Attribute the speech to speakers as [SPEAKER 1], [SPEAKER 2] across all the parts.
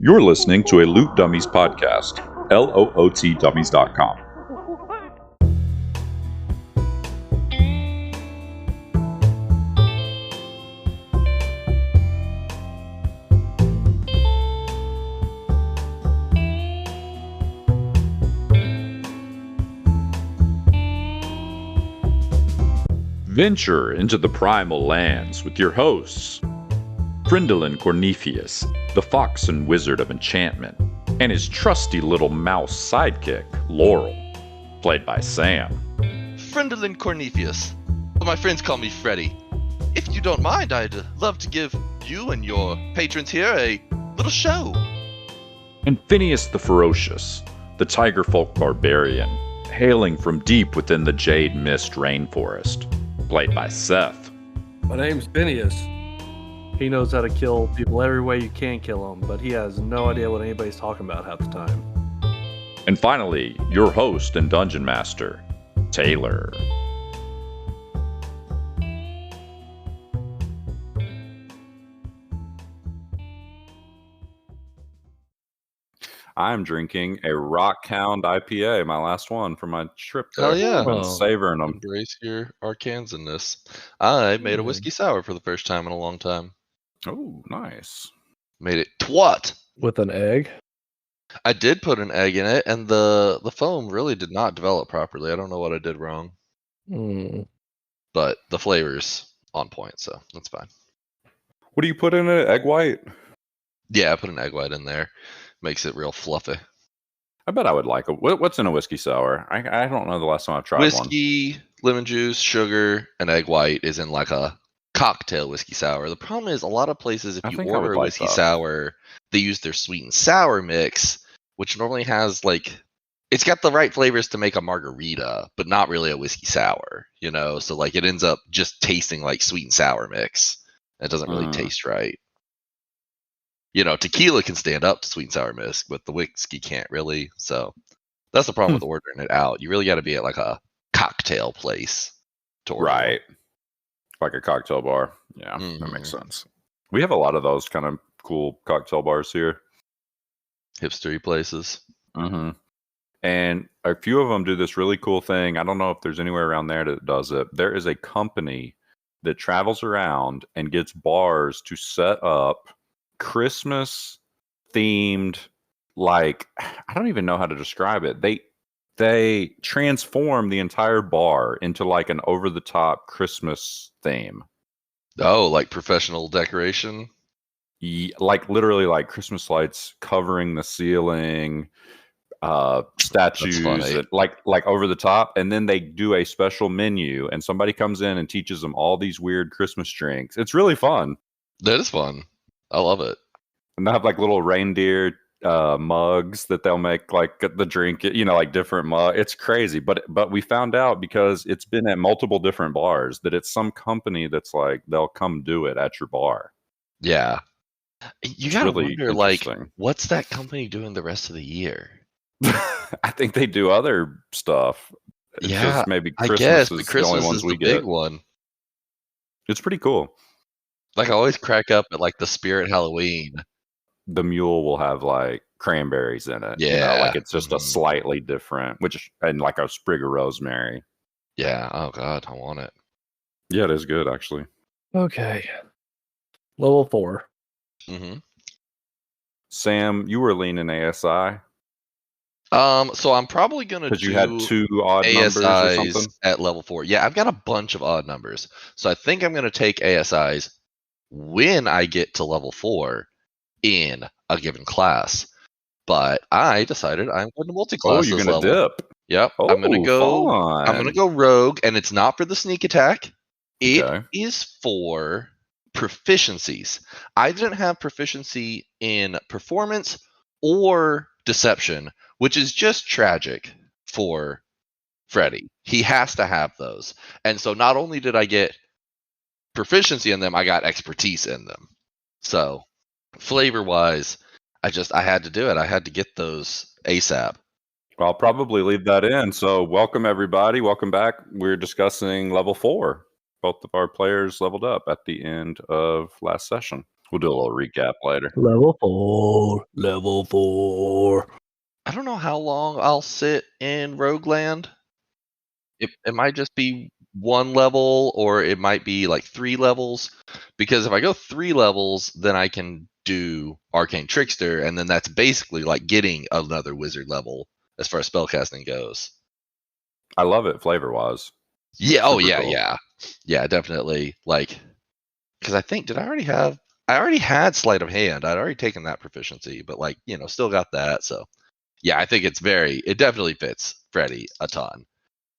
[SPEAKER 1] You're listening to a Loot Dummies podcast, lootdummies.com. Venture into the Primal lands with your hosts, Brindlin Cornephius, the fox and wizard of enchantment, and his trusty little mouse sidekick, Laurel, played by Sam.
[SPEAKER 2] Friendlin Cornephius, but my friends call me Freddy. If you don't mind, I'd love to give you and your patrons here a little show.
[SPEAKER 1] And Phineas the Ferocious, the tiger folk barbarian, hailing from deep within the Jade Mist rainforest, played by Seth.
[SPEAKER 3] My name's Phineas. He knows how to kill people every way you can kill them, but he has no idea what anybody's talking about half the time.
[SPEAKER 1] And finally, your host and dungeon master, Taylor. I'm drinking a Rockhound IPA, my last one from my trip there.
[SPEAKER 2] Oh yeah,
[SPEAKER 1] I've been savoring them.
[SPEAKER 2] Embrace your Arkansanness. I made a whiskey sour for the first time in a long time.
[SPEAKER 1] Oh, nice.
[SPEAKER 2] Made it twat.
[SPEAKER 3] With an egg?
[SPEAKER 2] I did put an egg in it, and the foam really did not develop properly. I don't know what I did wrong, but the flavor's on point, so that's fine.
[SPEAKER 1] What do you put in it? Egg white?
[SPEAKER 2] Yeah, I put an egg white in there. Makes it real fluffy.
[SPEAKER 1] I bet I would like it. What's in a whiskey sour? I don't know the last time I've tried
[SPEAKER 2] Whiskey, lemon juice, sugar, and egg white is in like a cocktail whiskey sour. The problem is a lot of places, if you order a whiskey sour, they use their sweet and sour mix, which normally has like, it's got the right flavors to make a margarita, but not really a whiskey sour, you know? So like it ends up just tasting like sweet and sour mix. It doesn't really taste right. You know, tequila can stand up to sweet and sour mix, but the whiskey can't really. So that's the problem with ordering it out. You really got to be at like a cocktail place to order.
[SPEAKER 1] Right. Like a cocktail bar. Yeah, that makes sense. We have a lot of those kind of cool cocktail bars here.
[SPEAKER 2] Hipstery places.
[SPEAKER 1] And a few of them do this really cool thing. I don't know if there's anywhere around there that does it. There is a company that travels around and gets bars to set up Christmas themed, like, I don't even know how to describe it. They transform the entire bar into like an over the top Christmas theme.
[SPEAKER 2] Oh, like professional decoration?
[SPEAKER 1] Like literally like Christmas lights covering the ceiling, statues, like over the top, and then they do a special menu and somebody comes in and teaches them all these weird Christmas drinks. It's really fun.
[SPEAKER 2] That is fun. I love it.
[SPEAKER 1] And they have like little reindeer mugs that they'll make like the drink, you know, like different mug. It's crazy, but we found out because it's been at multiple different bars that it's some company that's like they'll come do it at your bar.
[SPEAKER 2] Yeah, you gotta really wonder like what's that company doing the rest of the year?
[SPEAKER 1] I think they do other stuff. It's just maybe Christmas, I guess, is the only ones we get.
[SPEAKER 2] Big one.
[SPEAKER 1] It's pretty cool.
[SPEAKER 2] Like I always crack up at like the Spirit Halloween.
[SPEAKER 1] The mule will have like cranberries in it.
[SPEAKER 2] Yeah.
[SPEAKER 1] You know, like it's just a slightly different, and like a sprig of rosemary.
[SPEAKER 2] Yeah. Oh God, I want it.
[SPEAKER 1] Yeah, it is good actually.
[SPEAKER 3] Okay. Level 4.
[SPEAKER 1] Sam, you were leaning ASI.
[SPEAKER 2] So I'm probably gonna do
[SPEAKER 1] you had 2 odd numbers or something
[SPEAKER 2] at level 4. Yeah, I've got a bunch of odd numbers. So I think I'm gonna take ASIs when I get to level 4 in a given class. But I decided I'm going to multi-class.
[SPEAKER 1] Oh, you're gonna dip.
[SPEAKER 2] Yep.
[SPEAKER 1] Oh,
[SPEAKER 2] I'm gonna go rogue, and it's not for the sneak attack. It is for proficiencies. I didn't have proficiency in performance or deception, which is just tragic for Freddy. He has to have those. And so not only did I get proficiency in them, I got expertise in them. So flavor wise, I had to do it. I had to get those ASAP.
[SPEAKER 1] I'll probably leave that in. So welcome everybody. Welcome back. We're discussing level 4. Both of our players leveled up at the end of last session. We'll do a little recap later.
[SPEAKER 3] Level 4. Level 4.
[SPEAKER 2] I don't know how long I'll sit in Rogueland. It might just be 1 level, or it might be like 3 levels. Because if I go 3 levels, then I can do Arcane Trickster, and then that's basically like getting another wizard level as far as spellcasting goes.
[SPEAKER 1] I love it flavor-wise.
[SPEAKER 2] Yeah.
[SPEAKER 1] Super
[SPEAKER 2] Oh, yeah,
[SPEAKER 1] cool.
[SPEAKER 2] yeah, definitely. Like, because I think I already had Sleight of Hand. I'd already taken that proficiency, but like, still got that. So yeah, I think it definitely fits Freddy a ton.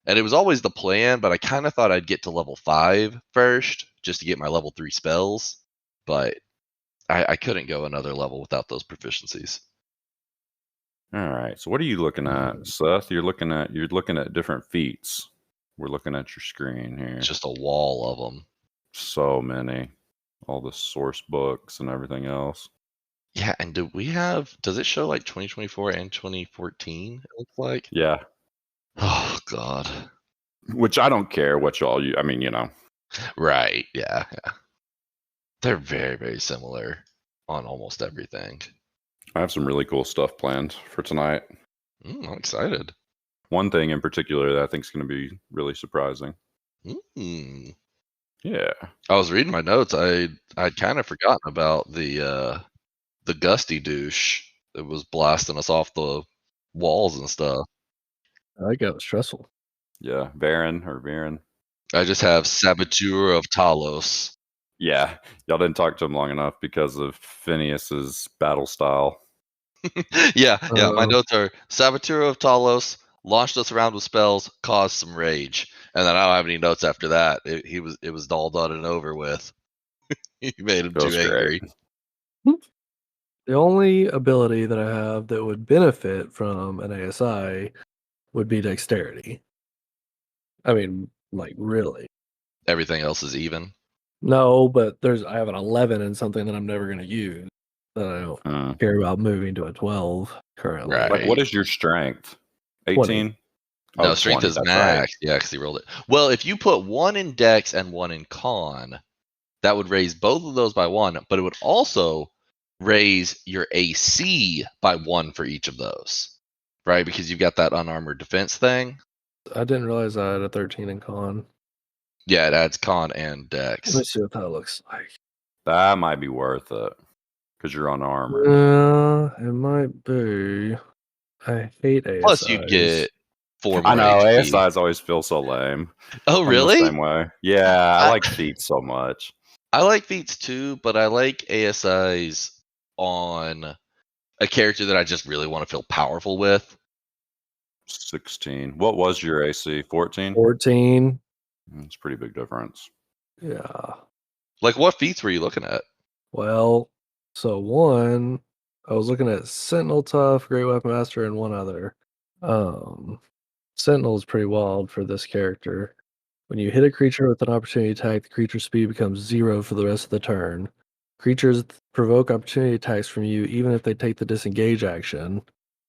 [SPEAKER 2] And it was always the plan, but I kind of thought I'd get to level 5 first just to get my level 3 spells. But I couldn't go another level without those proficiencies.
[SPEAKER 1] All right. So what are you looking at, Seth? You're looking at different feats. We're looking at your screen here.
[SPEAKER 2] It's just a wall of them.
[SPEAKER 1] So many. All the source books and everything else.
[SPEAKER 2] Yeah, and does it show like 2024 and 2014, it looks like?
[SPEAKER 1] Yeah.
[SPEAKER 2] Oh, God.
[SPEAKER 1] Which I don't care what y'all use. I mean,
[SPEAKER 2] Right, yeah. They're very, very similar on almost everything.
[SPEAKER 1] I have some really cool stuff planned for tonight.
[SPEAKER 2] I'm excited.
[SPEAKER 1] One thing in particular that I think is going to be really surprising. Yeah.
[SPEAKER 2] I was reading my notes. I'd kind of forgotten about the gusty douche that was blasting us off the walls and stuff.
[SPEAKER 3] I think that was stressful.
[SPEAKER 1] Yeah. Varen.
[SPEAKER 2] I just have Saboteur of Talos.
[SPEAKER 1] Yeah. Y'all didn't talk to him long enough because of Phineas's battle style.
[SPEAKER 2] yeah. My notes are Saboteur of Talos launched us around with spells, caused some rage, and then I don't have any notes after that. It was all done and over with. He made him too angry.
[SPEAKER 3] The only ability that I have that would benefit from an ASI would be dexterity. I mean, like, really.
[SPEAKER 2] Everything else is even?
[SPEAKER 3] No, but I have an 11 and something that I'm never going to use. That I don't care about moving to a 12 currently.
[SPEAKER 2] Right.
[SPEAKER 1] Like, what is your strength? 18?
[SPEAKER 2] No, strength 20, is max. Right. Yeah, because he rolled it. Well, if you put 1 in dex and 1 in con, that would raise both of those by 1, but it would also raise your AC by 1 for each of those, right? Because you've got that unarmored defense thing.
[SPEAKER 3] I didn't realize I had a 13 in con.
[SPEAKER 2] Yeah, it adds con and dex.
[SPEAKER 3] Let me see what that looks like.
[SPEAKER 1] That might be worth it because you're unarmored.
[SPEAKER 3] It might be. I hate ASIs.
[SPEAKER 2] Plus, you get 4 more.
[SPEAKER 1] I know
[SPEAKER 2] HP.
[SPEAKER 1] ASIs always feel so lame.
[SPEAKER 2] Oh, really?
[SPEAKER 1] I'm the same way. Yeah, I like feats so much.
[SPEAKER 2] I like feats too, but I like ASIs on a character that I just really want to feel powerful with.
[SPEAKER 1] 16. What was your AC? 14?
[SPEAKER 3] 14.
[SPEAKER 1] It's a pretty big difference.
[SPEAKER 3] Yeah.
[SPEAKER 2] Like, what feats were you looking at?
[SPEAKER 3] Well, so one, I was looking at Sentinel Tough, Great Weapon Master, and one other. Sentinel is pretty wild for this character. When you hit a creature with an opportunity attack, the creature's speed becomes 0 for the rest of the turn. Creatures provoke opportunity attacks from you even if they take the disengage action.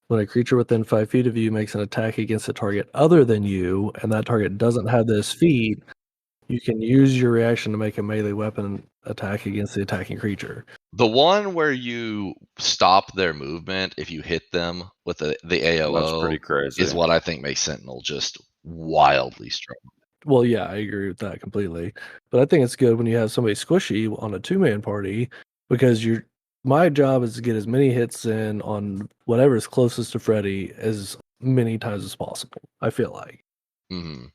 [SPEAKER 3] When a creature within 5 feet of you makes an attack against a target other than you, and that target doesn't have this feat, you can use your reaction to make a melee weapon attack against the attacking creature.
[SPEAKER 2] The one where you stop their movement if you hit them with the AOO,
[SPEAKER 1] that's pretty crazy,
[SPEAKER 2] is what I think makes Sentinel just wildly strong.
[SPEAKER 3] Well, yeah, I agree with that completely. But I think it's good when you have somebody squishy on a 2-man party, because my job is to get as many hits in on whatever is closest to Freddy as many times as possible, I feel like.
[SPEAKER 2] Mm-hmm.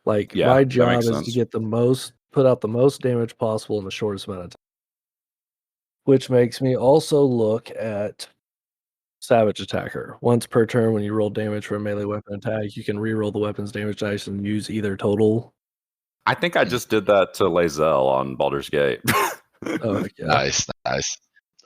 [SPEAKER 3] Like, my job is to get put out the most damage possible in the shortest amount of time. Which makes me also look at Savage Attacker. Once per turn, when you roll damage for a melee weapon attack, you can re-roll the weapon's damage dice and use either total.
[SPEAKER 1] I think I just did that to Lae'zel on Baldur's Gate.
[SPEAKER 3] Oh, yeah.
[SPEAKER 2] Nice.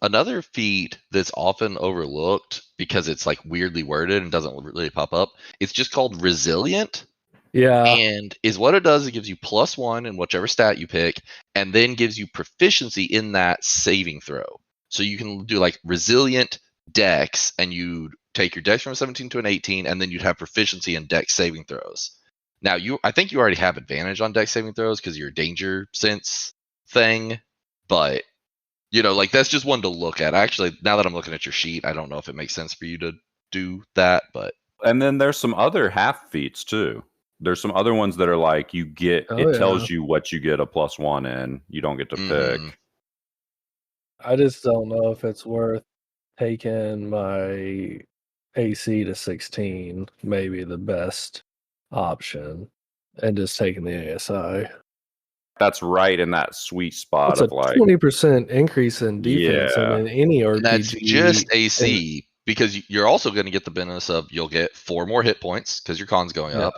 [SPEAKER 2] Another feat that's often overlooked because it's like weirdly worded and doesn't really pop up, it's just called Resilient.
[SPEAKER 3] Yeah.
[SPEAKER 2] And is what it does, it gives you +1 in whichever stat you pick, and then gives you proficiency in that saving throw. So you can do like Resilient Dex, and you take your Dex from a 17 to an 18, and then you'd have proficiency in Dex saving throws. Now, I think you already have advantage on Dex saving throws because of your danger sense thing, but Like that's just one to look at. Actually, now that I'm looking at your sheet, I don't know if it makes sense for you to do that, but.
[SPEAKER 1] And then there's some other half feats too. There's some other ones that are like tells you what you get a +1 in. You don't get to pick.
[SPEAKER 3] I just don't know if it's worth taking my AC to 16, maybe the best option, and just taking the ASI.
[SPEAKER 1] That's right in that sweet spot
[SPEAKER 3] of like 20% increase in defense.
[SPEAKER 1] Yeah.
[SPEAKER 3] I mean, any RPG.
[SPEAKER 2] And that's just AC because you're also going to get the bonus of you'll get 4 more hit points because your con's going up.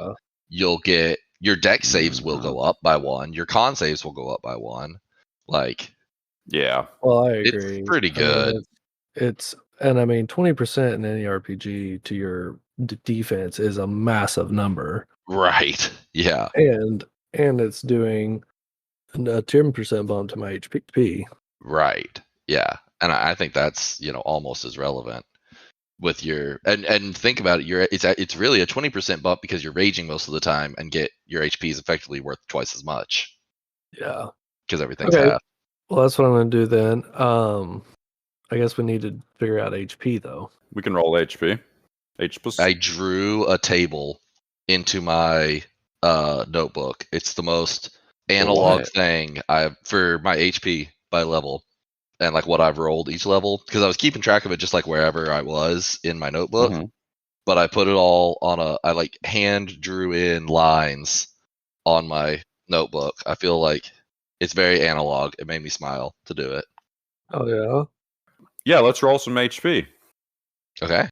[SPEAKER 2] You'll get your deck saves will go up by 1. Your con saves will go up by 1. Like,
[SPEAKER 1] yeah.
[SPEAKER 3] Well, I agree.
[SPEAKER 2] It's pretty good.
[SPEAKER 3] And I mean, 20% in any RPG to your defense is a massive number.
[SPEAKER 2] Right. Yeah.
[SPEAKER 3] And it's doing a 10% bump to my HP.
[SPEAKER 2] Right. Yeah. And I think that's, almost as relevant with your and think about it, it's really a 20% bump because you're raging most of the time and get your HP is effectively worth twice as much.
[SPEAKER 3] Yeah.
[SPEAKER 2] Because everything's half.
[SPEAKER 3] Well, that's what I'm going to do then. I guess we need to figure out HP though.
[SPEAKER 1] We can roll HP.
[SPEAKER 2] I drew a table into my notebook. It's the most analog thing for my HP by level and like what I've rolled each level because I was keeping track of it just like wherever I was in my notebook. But I put it all on I like hand drew in lines on my notebook. I feel like it's very analog. It made me smile to do it.
[SPEAKER 3] Oh yeah.
[SPEAKER 1] Yeah, let's roll some HP.
[SPEAKER 2] Okay.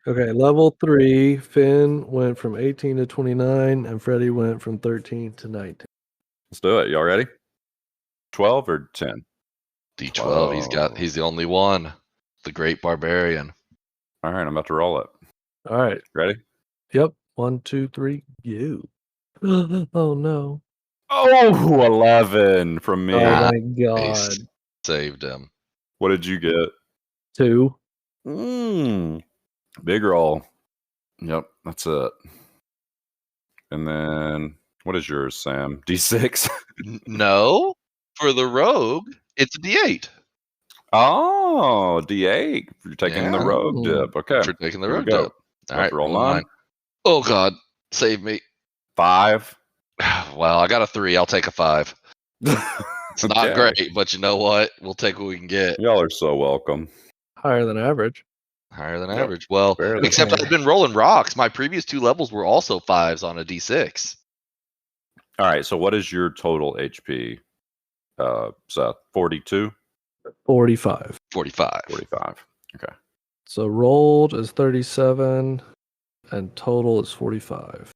[SPEAKER 3] Okay, level 3, Finn went from 18 to 29, and Freddy went from 13 to 19.
[SPEAKER 1] Let's do it. Y'all ready? 12 or 10?
[SPEAKER 2] D12. He's the only one. The Great Barbarian.
[SPEAKER 1] All right, I'm about to roll it.
[SPEAKER 3] All right.
[SPEAKER 1] Ready?
[SPEAKER 3] Yep. 1, 2, 3, you. Oh no.
[SPEAKER 1] Oh, 11 from me.
[SPEAKER 3] Oh my god.
[SPEAKER 2] Saved him.
[SPEAKER 1] What did you get?
[SPEAKER 3] 2.
[SPEAKER 1] Big roll. Yep, that's it. And then, what is yours, Sam? D6?
[SPEAKER 2] No. For the rogue, it's a D8.
[SPEAKER 1] Oh, D8. You're taking the rogue dip. Okay.
[SPEAKER 2] For taking the rogue dip. All right,
[SPEAKER 1] roll 9.
[SPEAKER 2] Oh, God. Save me.
[SPEAKER 1] 5.
[SPEAKER 2] Well, I got a 3. I'll take a 5. It's not great, but you know what? We'll take what we can get.
[SPEAKER 1] Y'all are so welcome.
[SPEAKER 3] Higher than average.
[SPEAKER 2] Higher than average. Well, except I've been rolling rocks. My previous 2 levels were also 5s on a D6.
[SPEAKER 1] All right, so what is your total HP, Seth? 42?
[SPEAKER 3] 45.
[SPEAKER 2] 45.
[SPEAKER 1] Okay.
[SPEAKER 3] So rolled is 37, and total is 45.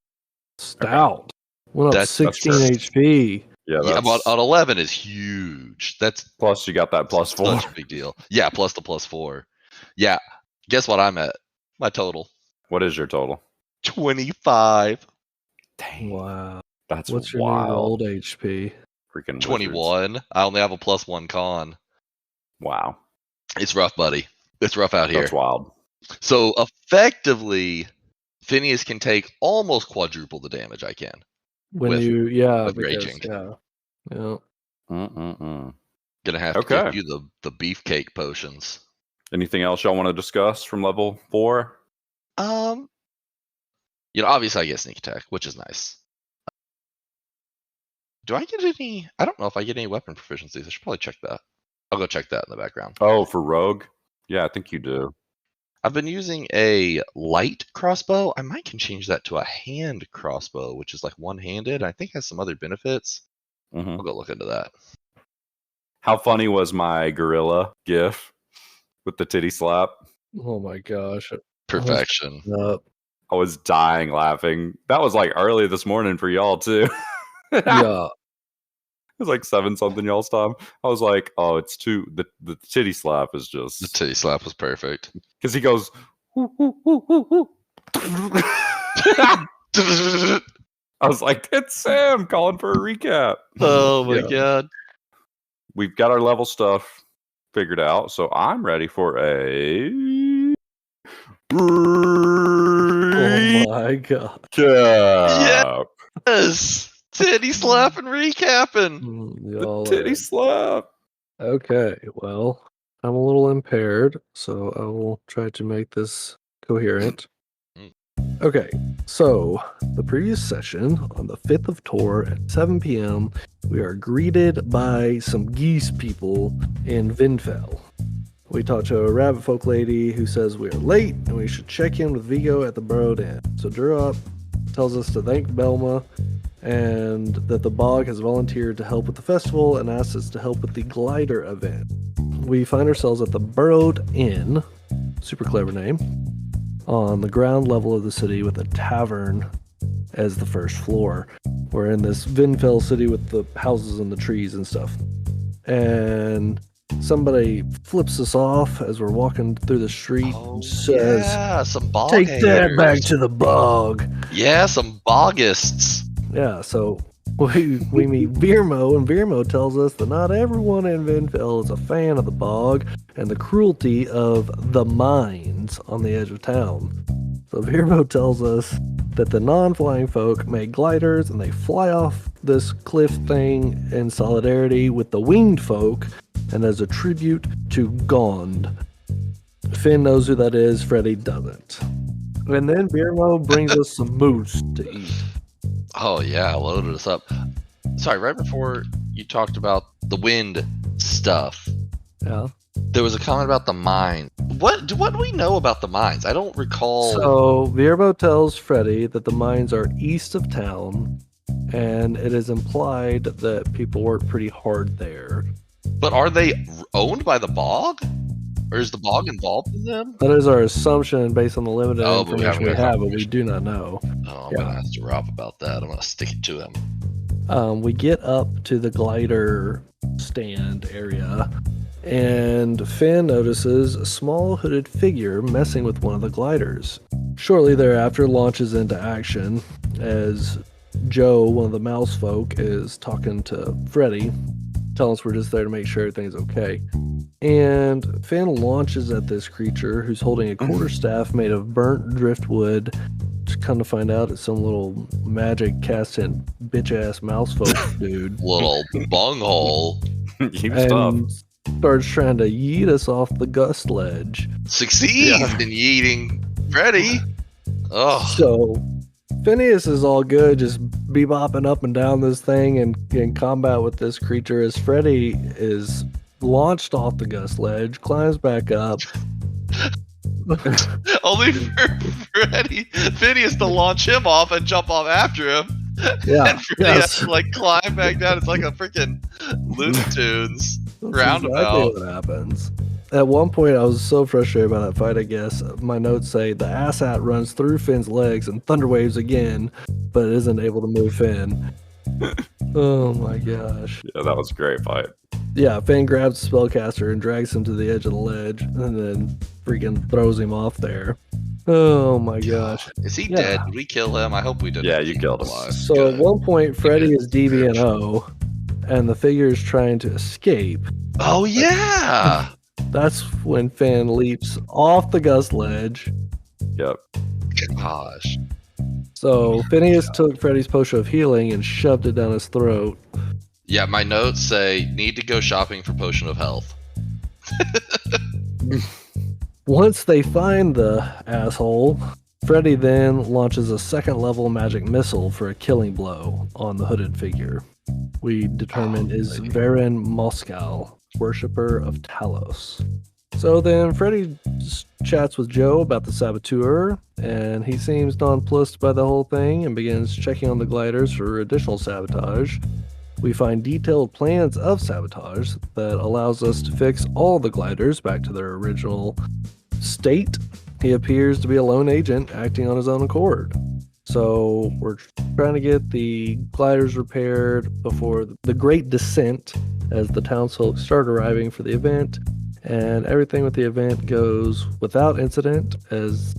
[SPEAKER 3] Stout. Went up 16 HP.
[SPEAKER 1] Yeah,
[SPEAKER 2] but on 11 is huge. That's
[SPEAKER 1] plus you got that +4.
[SPEAKER 2] Such a big deal. Yeah, plus the +4. Yeah. Guess what I'm at? My total.
[SPEAKER 1] What is your total?
[SPEAKER 2] 25.
[SPEAKER 1] Dang.
[SPEAKER 3] Wow.
[SPEAKER 1] That's
[SPEAKER 3] What's your
[SPEAKER 1] wild.
[SPEAKER 3] new rolled HP?
[SPEAKER 1] Freaking
[SPEAKER 2] 21.
[SPEAKER 1] Wizards.
[SPEAKER 2] I only have a +1 con.
[SPEAKER 1] Wow.
[SPEAKER 2] It's rough, buddy. It's rough out here.
[SPEAKER 1] That's wild.
[SPEAKER 2] So effectively, Phineas can take almost quadruple the damage I can.
[SPEAKER 3] When
[SPEAKER 2] with raging.
[SPEAKER 3] Yeah.
[SPEAKER 2] Gonna have to give you the beefcake potions.
[SPEAKER 1] Anything else y'all want to discuss from level 4?
[SPEAKER 2] Obviously I get sneak attack, which is nice. Do I get any? I don't know if I get any weapon proficiencies. I should probably check that. I'll go check that in the background.
[SPEAKER 1] Oh, for rogue? Yeah, I think you do.
[SPEAKER 2] I've been using a light crossbow. I might can change that to a hand crossbow, which is like one-handed. I think has some other benefits. I'll go look into that.
[SPEAKER 1] How funny was my gorilla gif with the titty slap?
[SPEAKER 3] Oh my gosh.
[SPEAKER 2] Perfection.
[SPEAKER 1] I was dying laughing. That was like early this morning for y'all too.
[SPEAKER 3] Yeah.
[SPEAKER 1] It was like 7-something y'all's time. I was like, oh, it's too the titty slap is just
[SPEAKER 2] the titty slap was perfect.
[SPEAKER 1] Because he goes I was like, it's Sam calling for a recap.
[SPEAKER 2] Oh my god.
[SPEAKER 1] We've got our level stuff figured out, so I'm ready for a
[SPEAKER 3] Oh my god.
[SPEAKER 2] Yes! Titty slap and recapping.
[SPEAKER 1] The titty slap.
[SPEAKER 3] Okay, well, I'm a little impaired, so I will try to make this coherent. Okay, so the previous session on the 5th of Tor at 7 p.m., we are greeted by some geese people in Vinfell. We talk to a rabbit folk lady who says we are late and we should check in with Vigo at the Burrowed Inn. So Durop tells us to thank Belma and that the bog has volunteered to help with the festival and asks us to help with the glider event. We find ourselves at the Burrowed Inn, super clever name, on the ground level of the city with a tavern as the first floor. We're in this Vinfell city with the houses and the trees and stuff. And somebody flips us off as we're walking through the street and says,
[SPEAKER 2] yeah, some bog
[SPEAKER 3] "Take
[SPEAKER 2] haters.
[SPEAKER 3] that back to the bog."
[SPEAKER 2] Yeah, some bogists.
[SPEAKER 3] Yeah, so we meet Virmo, and Virmo tells us that not everyone in Vinfell is a fan of the bog and the cruelty of the mines on the edge of town. So Virmo tells us that the non-flying folk make gliders and they fly off this cliff thing in solidarity with the winged folk and as a tribute to Gond. Finn knows who that is, Freddy doesn't. And then Virmo brings us some moose to eat.
[SPEAKER 2] Oh yeah, loaded us up. Sorry, right before you talked about the wind stuff.
[SPEAKER 3] Yeah.
[SPEAKER 2] There was a comment about the mine. What do we know about the mines? I don't recall.
[SPEAKER 3] So Virmo tells Freddy that the mines are east of town, and it is implied that people work pretty hard there.
[SPEAKER 2] But are they owned by the bog? Or is the bog involved in them?
[SPEAKER 3] That is our assumption based on the limited information we have, but we do not know.
[SPEAKER 2] Oh, I'm going to ask Rob about that. I'm going to stick it to him.
[SPEAKER 3] We get up to the glider stand area, and Finn notices a small hooded figure messing with one of the gliders. Shortly thereafter, launches into action as Joe, one of the mouse folk, is talking to Freddy, telling us we're just there to make sure everything's okay. And Finn launches at this creature who's holding a quarterstaff made of burnt driftwood. To come to find out it's some little magic cast in bitch-ass mouse folk dude.
[SPEAKER 2] Little bunghole.
[SPEAKER 1] He was tough.
[SPEAKER 3] Starts trying to yeet us off the gust ledge.
[SPEAKER 2] Succeeds in yeeting Freddy. Oh.
[SPEAKER 3] So Phineas is all good, just bebopping up and down this thing and in combat with this creature as Freddy is launched off the gust ledge, climbs back up.
[SPEAKER 2] Only for Phineas to launch him off and jump off after him.
[SPEAKER 3] Yeah.
[SPEAKER 2] And Freddy has to like climb back down. It's like a freaking Looney Tunes roundabout.
[SPEAKER 3] Exactly what happens. At one point, I was so frustrated by that fight, I guess. My notes say the asshat runs through Finn's legs and thunderwaves again, but it isn't able to move Finn. Oh my gosh.
[SPEAKER 1] Yeah, that was a great fight.
[SPEAKER 3] Yeah, Finn grabs the spellcaster and drags him to the edge of the ledge and then freaking throws him off there. Oh my gosh.
[SPEAKER 2] Is he dead? Did we kill him? I hope we didn't.
[SPEAKER 1] Yeah, you killed him.
[SPEAKER 3] So
[SPEAKER 2] Good.
[SPEAKER 3] at one point, Freddy is DBNO and the figure is trying to escape.
[SPEAKER 2] Oh yeah.
[SPEAKER 3] That's when Finn leaps off the gust ledge.
[SPEAKER 1] Yep.
[SPEAKER 2] Gosh.
[SPEAKER 3] So Phineas took Freddy's potion of healing and shoved it down his throat.
[SPEAKER 2] Yeah, my notes say need to go shopping for potion of health.
[SPEAKER 3] Once they find the asshole, Freddy then launches a second level magic missile for a killing blow on the hooded figure. We determine is Varen Moscal, worshipper of Talos. So then Freddy chats with Joe about the saboteur, and he seems nonplussed by the whole thing and begins checking on the gliders for additional sabotage. We find detailed plans of sabotage that allows us to fix all the gliders back to their original state. He appears to be a lone agent acting on his own accord. So we're trying to get the gliders repaired before the Great Descent as the townsfolk start arriving for the event. And everything with the event goes without incident as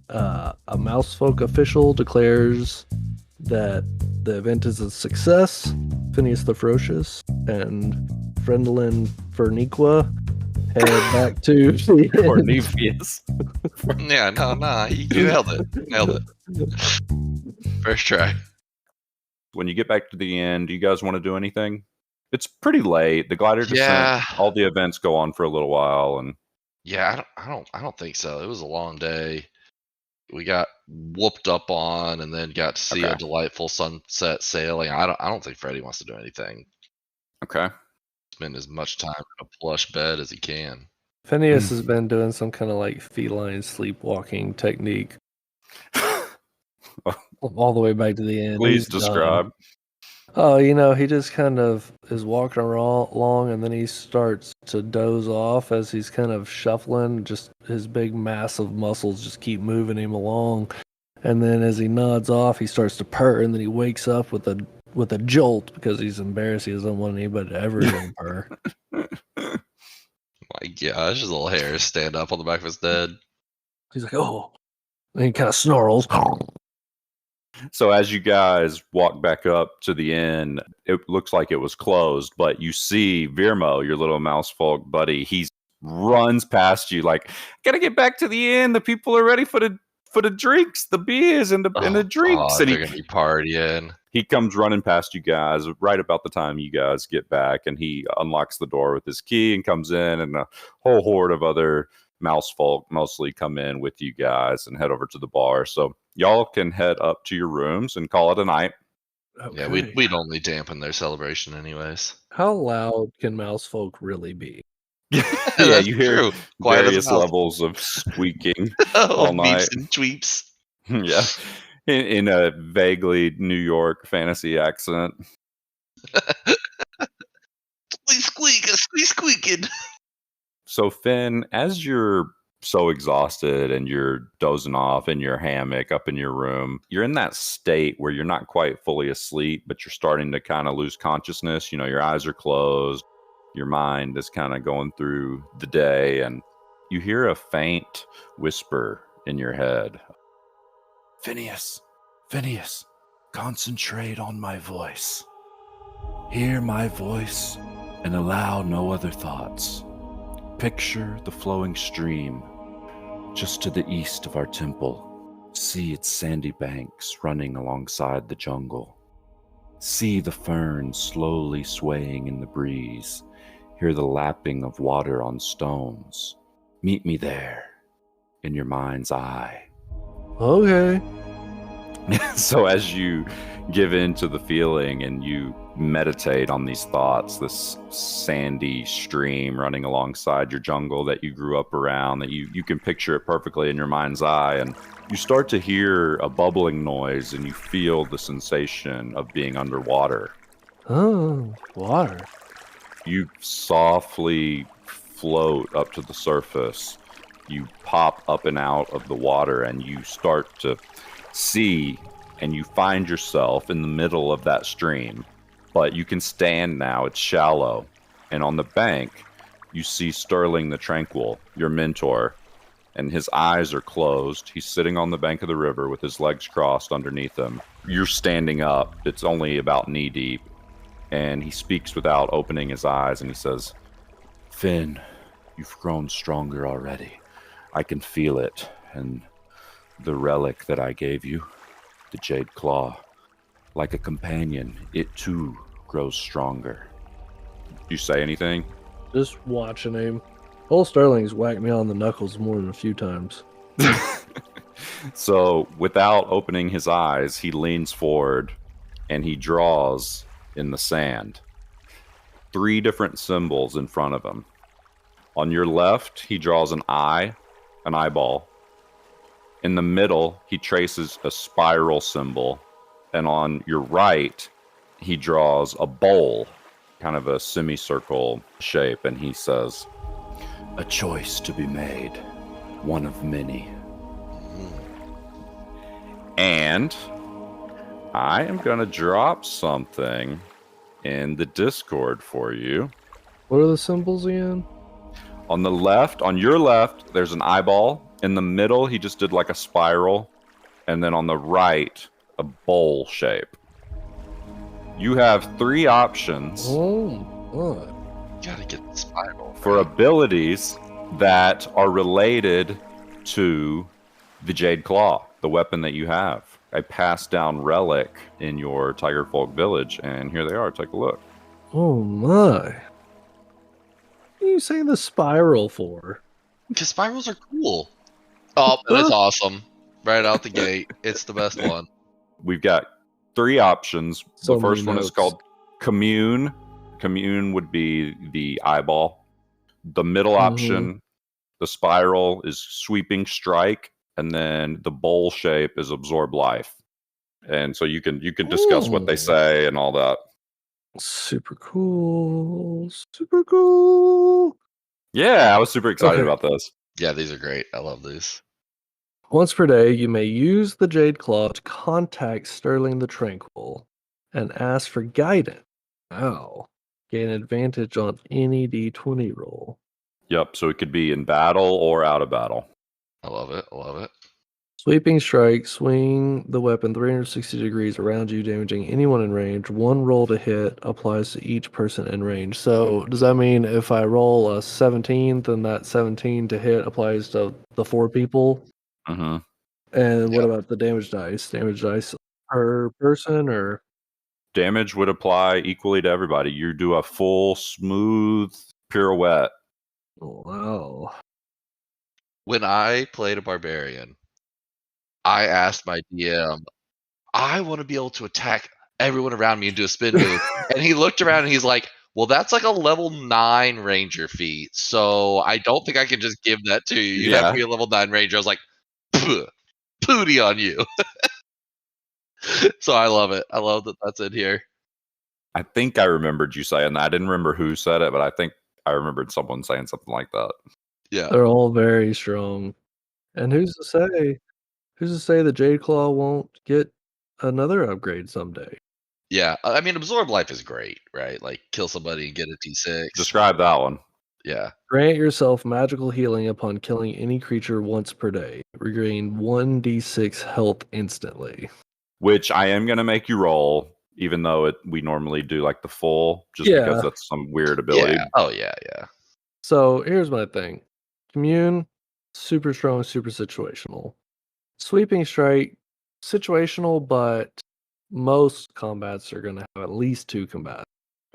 [SPEAKER 3] a Mousefolk official declares that the event is a success. Phineas the Ferocious and Friendlin Ferniqua head back to the
[SPEAKER 1] Cornelius.
[SPEAKER 2] Yeah, no, you nailed it. First try.
[SPEAKER 1] When you get back to the end, do you guys want to do anything? It's pretty late. The glider descent, all the events go on for a little while, and
[SPEAKER 2] I don't think so. It was a long day. We got whooped up on, and then got to see a delightful sunset sailing. I don't think Freddie wants to do anything.
[SPEAKER 1] Okay.
[SPEAKER 2] Spend as much time in a plush bed as he can.
[SPEAKER 3] Phineas has been doing some kind of like feline sleepwalking technique all the way back to the end.
[SPEAKER 1] Please describe.
[SPEAKER 3] Done. Oh, he just kind of is walking along, and then he starts to doze off as he's kind of shuffling. Just his big, massive muscles just keep moving him along. And then as he nods off, he starts to purr, and then he wakes up with a jolt because he's embarrassed. He doesn't want anybody to ever hear him purr.
[SPEAKER 2] My gosh, his little hairs stand up on the back of his head.
[SPEAKER 3] He's like, oh. And he kind of snarls.
[SPEAKER 1] So as you guys walk back up to the inn, it looks like it was closed, but you see Virmo, your little mouse folk buddy, he runs past you like, gotta get back to the inn. The people are ready for the drinks, the beers, and the drinks.
[SPEAKER 2] God,
[SPEAKER 1] and
[SPEAKER 2] they're gonna be partying.
[SPEAKER 1] He comes running past you guys right about the time you guys get back, and he unlocks the door with his key and comes in, and a whole horde of other mouse folk mostly come in with you guys and head over to the bar. So y'all can head up to your rooms and call it a night.
[SPEAKER 2] Okay. Yeah, we'd only dampen their celebration anyways.
[SPEAKER 3] How loud can mouse folk really be?
[SPEAKER 1] Yeah, you hear various levels of squeaking all night.
[SPEAKER 2] Beeps and tweeps.
[SPEAKER 1] Yeah, in a vaguely New York fantasy accent.
[SPEAKER 2] Squeaking.
[SPEAKER 1] So Finn, as you're so exhausted and you're dozing off in your hammock up in your room, you're in that state where you're not quite fully asleep, but you're starting to kind of lose consciousness. Your eyes are closed. Your mind is kind of going through the day, and you hear a faint whisper in your head. Phineas, concentrate on my voice. Hear my voice and allow no other thoughts. Picture the flowing stream just to the east of our temple. See its sandy banks running alongside the jungle. See the ferns slowly swaying in the breeze. Hear the lapping of water on stones. Meet me there, in your mind's eye.
[SPEAKER 3] Okay.
[SPEAKER 1] So as you give in to the feeling and you meditate on these thoughts, this sandy stream running alongside your jungle that you grew up around, that you can picture it perfectly in your mind's eye, and you start to hear a bubbling noise and you feel the sensation of being underwater.
[SPEAKER 3] Oh, water.
[SPEAKER 1] You softly float up to the surface. You pop up and out of the water and you start to see, and you find yourself in the middle of that stream. But you can stand now, it's shallow. And on the bank, you see Sterling the Tranquil, your mentor, and his eyes are closed. He's sitting on the bank of the river with his legs crossed underneath him. You're standing up, it's only about knee deep. And he speaks without opening his eyes, and he says, Finn, you've grown stronger already. I can feel it. And the relic that I gave you, the Jade Claw, like a companion, it too grows stronger. You say anything?
[SPEAKER 3] Just watching him. Old Sterling's whacked me on the knuckles more than a few times.
[SPEAKER 1] So, without opening his eyes, he leans forward and he draws in the sand 3 different symbols in front of him. On your left, he draws an eye, an eyeball. In the middle, he traces a spiral symbol. And on your right, he draws a bowl, kind of a semicircle shape. And he says, a choice to be made, one of many. And I am going to drop something in the Discord for you.
[SPEAKER 3] What are the symbols again?
[SPEAKER 1] On the left, on your left, there's an eyeball. In the middle, he just did like a spiral. And then on the right, a bowl shape. You have 3 options.
[SPEAKER 3] Oh, God.
[SPEAKER 2] Gotta get the spiral.
[SPEAKER 1] For abilities that are related to the Jade Claw, the weapon that you have. I passed down relic in your Tiger Folk village, and here they are. Take a look.
[SPEAKER 3] Oh my. What are you saying the spiral for?
[SPEAKER 2] Because spirals are cool. Oh, and it's awesome. Right out the gate. It's the best one.
[SPEAKER 1] We've got 3 options.
[SPEAKER 3] So
[SPEAKER 1] the first one
[SPEAKER 3] notes.
[SPEAKER 1] is called Commune. Commune would be the eyeball. The middle option, the spiral, is Sweeping Strike, and then the bowl shape is Absorb Life. And so you can discuss what they say and all that.
[SPEAKER 3] Super cool. Super cool.
[SPEAKER 1] Yeah, I was super excited about this.
[SPEAKER 2] Yeah, these are great. I love these.
[SPEAKER 3] Once per day, you may use the Jade Claw to contact Sterling the Tranquil and ask for guidance. Wow. Gain advantage on any D20 roll.
[SPEAKER 1] Yep, so it could be in battle or out of battle.
[SPEAKER 2] I love it. I love it.
[SPEAKER 3] Sweeping Strike, swing the weapon 360 degrees around you, damaging anyone in range. 1 roll to hit applies to each person in range. So does that mean if I roll a 17, then that 17 to hit applies to the 4 people?
[SPEAKER 1] Mm-hmm.
[SPEAKER 3] And what about the damage dice? Damage dice per person, or?
[SPEAKER 1] Damage would apply equally to everybody. You do a full, smooth pirouette.
[SPEAKER 3] Wow.
[SPEAKER 2] When I played a barbarian, I asked my DM, I want to be able to attack everyone around me and do a spin move. And he looked around and he's like, well, that's like a level 9 ranger feat. So I don't think I can just give that to you. You'd have to be a level 9 ranger. I was like, pooty on you. So I love it. I love that that's in here.
[SPEAKER 1] I think I remembered you saying that. I didn't remember who said it, but I think I remembered someone saying something like that.
[SPEAKER 2] Yeah.
[SPEAKER 3] They're all very strong. And who's to say the Jade Claw won't get another upgrade someday?
[SPEAKER 2] Yeah. I mean, Absorb Life is great, right? Like, kill somebody and get a D6.
[SPEAKER 1] Describe that one.
[SPEAKER 2] Yeah.
[SPEAKER 3] Grant yourself magical healing upon killing any creature once per day. Regain 1d6 health instantly.
[SPEAKER 1] Which I am going to make you roll, even though we normally do like the full, just because that's some weird ability.
[SPEAKER 2] Yeah. Oh, yeah, yeah.
[SPEAKER 3] So here's my thing. Commune, super strong, super situational. Sweeping Strike, situational, but most combats are going to have at least 2 combats.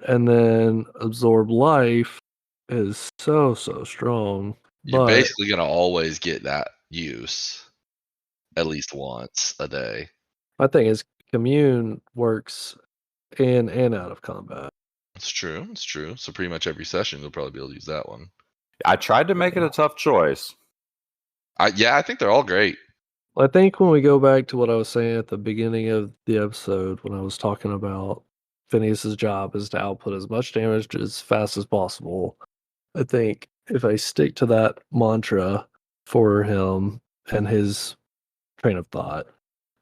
[SPEAKER 3] And then Absorb Life is so strong.
[SPEAKER 2] You're basically going to always get that use at least once a day.
[SPEAKER 3] My thing is, Commune works in and out of combat.
[SPEAKER 2] It's true. It's true. So pretty much every session, you'll probably be able to use that one.
[SPEAKER 1] I tried to make it a tough choice.
[SPEAKER 2] I think they're all great.
[SPEAKER 3] I think when we go back to what I was saying at the beginning of the episode, when I was talking about Phineas's job is to output as much damage as fast as possible, I think if I stick to that mantra for him and his train of thought,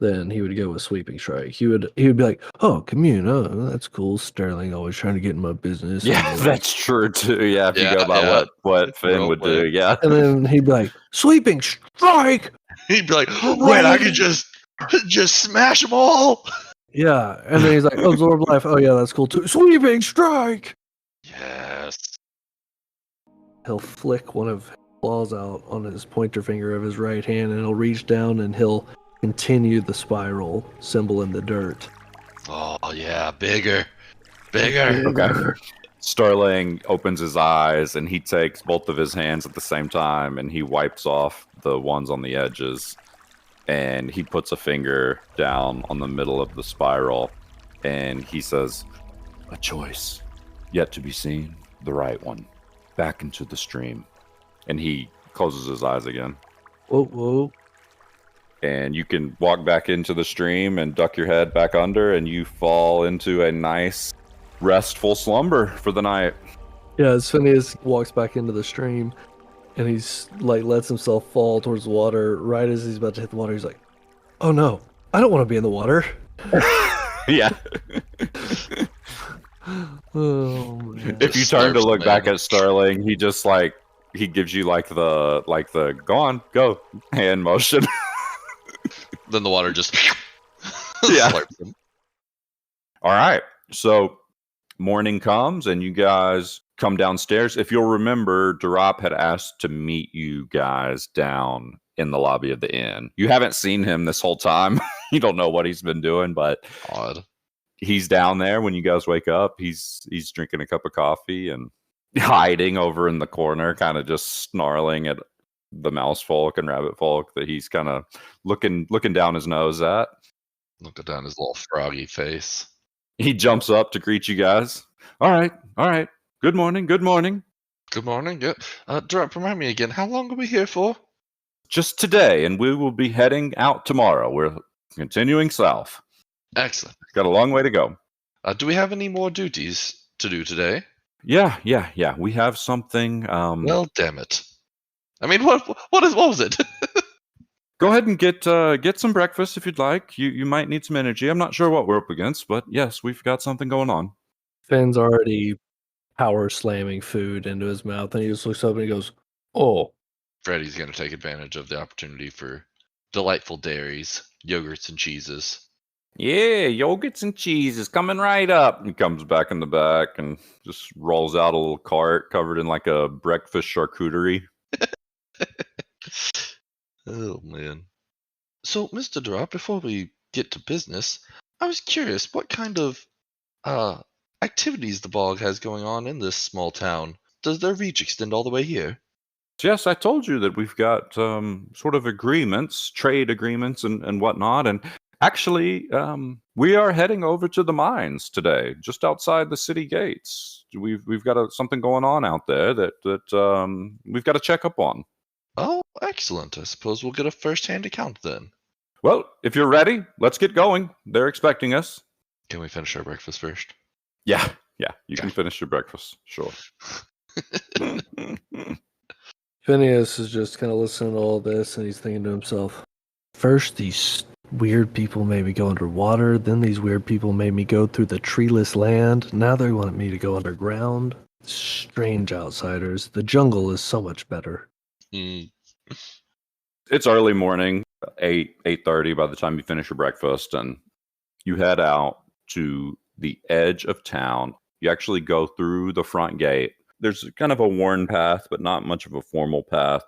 [SPEAKER 3] then he would go with Sweeping Strike. He would be like, "Oh, Commune, oh, that's cool. Sterling always trying to get in my business."
[SPEAKER 1] Yeah, that's true too. Yeah, if you go by what Finn would do, yeah.
[SPEAKER 3] And then he'd be like, "Sweeping Strike."
[SPEAKER 2] He'd be like, "Wait, I could just smash them all."
[SPEAKER 3] Yeah, and then he's like, "Absorb Life. Oh yeah, that's cool too. Sweeping Strike."
[SPEAKER 2] Yes.
[SPEAKER 3] He'll flick one of his claws out on his pointer finger of his right hand, and he'll reach down and he'll continue the spiral symbol in the dirt.
[SPEAKER 2] Oh yeah, bigger. Okay.
[SPEAKER 1] Sterling opens his eyes and he takes both of his hands at the same time and he wipes off the ones on the edges and he puts a finger down on the middle of the spiral and he says, "A choice yet to be seen, the right one. Back into the stream." And he closes his eyes again.
[SPEAKER 3] Whoa.
[SPEAKER 1] And you can walk back into the stream and duck your head back under and you fall into a nice restful slumber for the night.
[SPEAKER 3] Yeah, as Phineas walks back into the stream and he's like lets himself fall towards the water. Right as he's about to hit the water, he's like, "Oh no, I don't want to be in the water."
[SPEAKER 1] Yeah.
[SPEAKER 3] Oh man.
[SPEAKER 1] If you turn to look back at Sterling, he just he gives you the go on, go hand motion.
[SPEAKER 2] Then the water just
[SPEAKER 1] slurps him. All right. So morning comes and you guys come downstairs. If you'll remember, Durop had asked to meet you guys down in the lobby of the inn. You haven't seen him this whole time. You don't know what he's been doing, but
[SPEAKER 2] odd.
[SPEAKER 1] he's down there when you guys wake up. He's drinking a cup of coffee and hiding over in the corner, kind of just snarling at the mouse folk and rabbit folk that he's kind of looking down his nose at.
[SPEAKER 2] Looking down his little froggy face.
[SPEAKER 1] He jumps up to greet you guys. All right. Good morning.
[SPEAKER 2] Good morning. Yeah. Drop, remind me again, how long are we here for?
[SPEAKER 1] Just today, and we will be heading out tomorrow. We're continuing south.
[SPEAKER 2] Excellent.
[SPEAKER 1] Got a long way to go.
[SPEAKER 2] Do we have any more duties to do today?
[SPEAKER 1] Yeah. We have something.
[SPEAKER 2] Well, damn it. I mean, what was it?
[SPEAKER 1] Go ahead and get some breakfast if you'd like. You might need some energy. I'm not sure what we're up against, but yes, we've got something going on.
[SPEAKER 3] Finn's already power slamming food into his mouth, and he just looks up and he goes, "Oh."
[SPEAKER 2] Freddy's going to take advantage of the opportunity for delightful dairies, yogurts, and cheeses.
[SPEAKER 1] Yeah, yogurts and cheeses coming right up. He comes back in the back and just rolls out a little cart covered in like a breakfast charcuterie.
[SPEAKER 2] Oh, man. So, Mr. Drop, before we get to business, I was curious what kind of activities the bog has going on in this small town. Does their reach extend all the way here?
[SPEAKER 1] Yes, I told you that we've got sort of agreements, trade agreements and whatnot. And actually, we are heading over to the mines today, just outside the city gates. We've got something going on out there that we've got to check up on.
[SPEAKER 2] Oh, excellent. I suppose we'll get a first-hand account then.
[SPEAKER 1] Well, if you're ready, let's get going. They're expecting us.
[SPEAKER 2] Can we finish our breakfast first?
[SPEAKER 1] Yeah, you can finish your breakfast, sure.
[SPEAKER 3] Phineas is just kind of listening to all this, and he's thinking to himself, first these weird people made me go underwater, then these weird people made me go through the treeless land, now they want me to go underground. Strange outsiders. The jungle is so much better.
[SPEAKER 1] It's early morning, 8:30 by the time you finish your breakfast, and you head out to the edge of town. You actually go through the front gate. There's kind of a worn path, but not much of a formal path.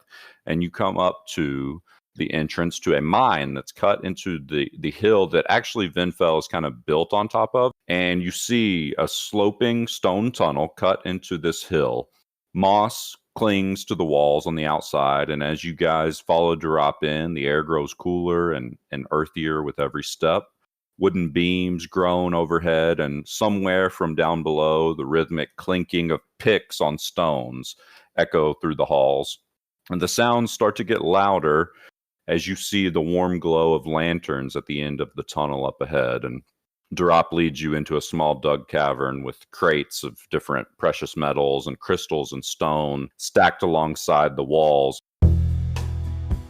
[SPEAKER 1] And you come up to the entrance to a mine that's cut into the hill that actually Vinfell is kind of built on top of. And you see a sloping stone tunnel cut into this hill. Moss clings to the walls on the outside. And as you guys follow Drop in, the air grows cooler and earthier with every step. Wooden beams groan overhead, and somewhere from down below, the rhythmic clinking of picks on stones echo through the halls. And the sounds start to get louder as you see the warm glow of lanterns at the end of the tunnel up ahead. And Drop leads you into a small dug cavern with crates of different precious metals and crystals and stone stacked alongside the walls.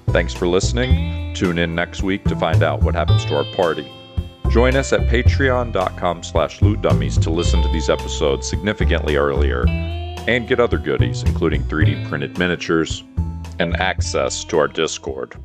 [SPEAKER 1] Thanks for listening. Tune in next week to find out what happens to our party. Join us at patreon.com/lootdummies to listen to these episodes significantly earlier and get other goodies, including 3D printed miniatures and access to our Discord.